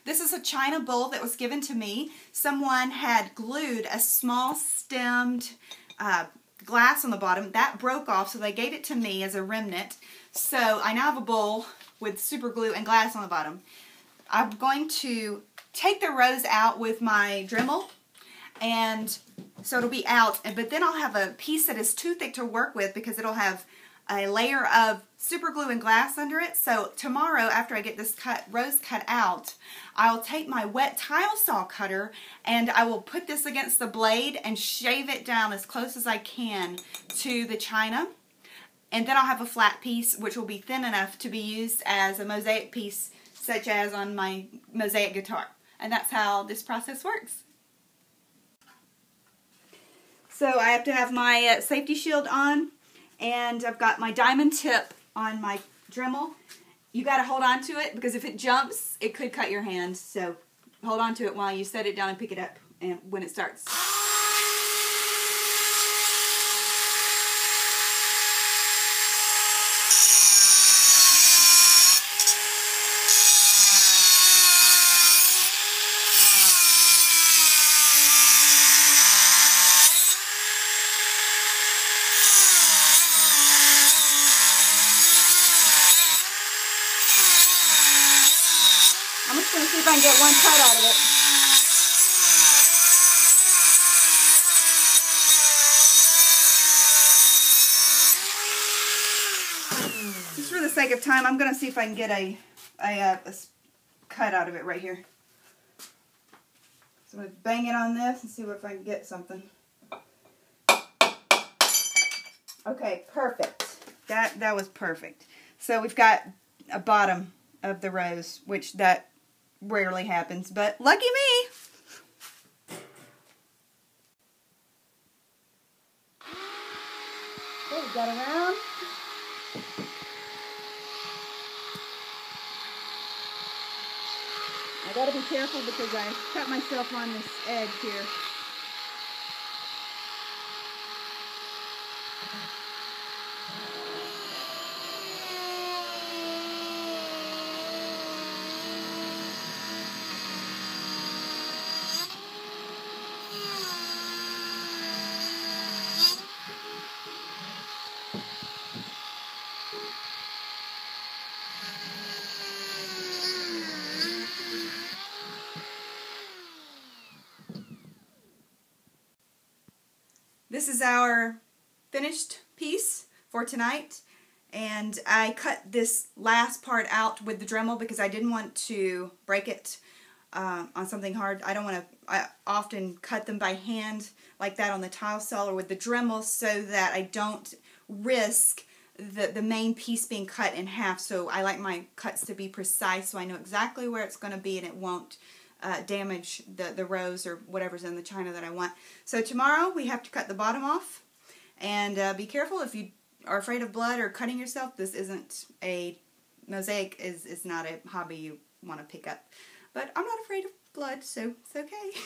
This is a china bowl that was given to me. Someone had glued a small stemmed glass on the bottom. That broke off, so they gave it to me as a remnant. So I now have a bowl with super glue and glass on the bottom. I'm going to take the rose out with my Dremel, and so it'll be out, but then I'll have a piece that is too thick to work with because it'll have a layer of super glue and glass under it. So tomorrow, after I get this rose cut out, I'll take my wet tile saw cutter and I will put this against the blade and shave it down as close as I can to the china. And then I'll have a flat piece which will be thin enough to be used as a mosaic piece, such as on my mosaic guitar. And that's how this process works. So I have to have my safety shield on, and I've got my diamond tip on my Dremel. You got to hold on to it because if it jumps, it could cut your hand. So hold on to it while you set it down and pick it up and when it starts. I'm just going to see if I can get one cut out of it. Just for the sake of time, I'm going to see if I can get a cut out of it right here. So I'm going to bang it on this and see if I can get something. Okay, perfect. That was perfect. So we've got a bottom of the rose, which that rarely happens, but lucky me. Okay, we got around. I gotta be careful because I cut myself on this edge here. This is our finished piece for tonight, and I cut this last part out with the Dremel because I didn't want to break it on something hard. I often cut them by hand like that on the tile saw or with the Dremel so that I don't risk the main piece being cut in half. So I like my cuts to be precise so I know exactly where it's going to be and it won't damage the rose or whatever's in the china that I want. So tomorrow we have to cut the bottom off, and be careful if you are afraid of blood or cutting yourself. This isn't a mosaic, is not a hobby you want to pick up. But I'm not afraid of blood, so it's okay.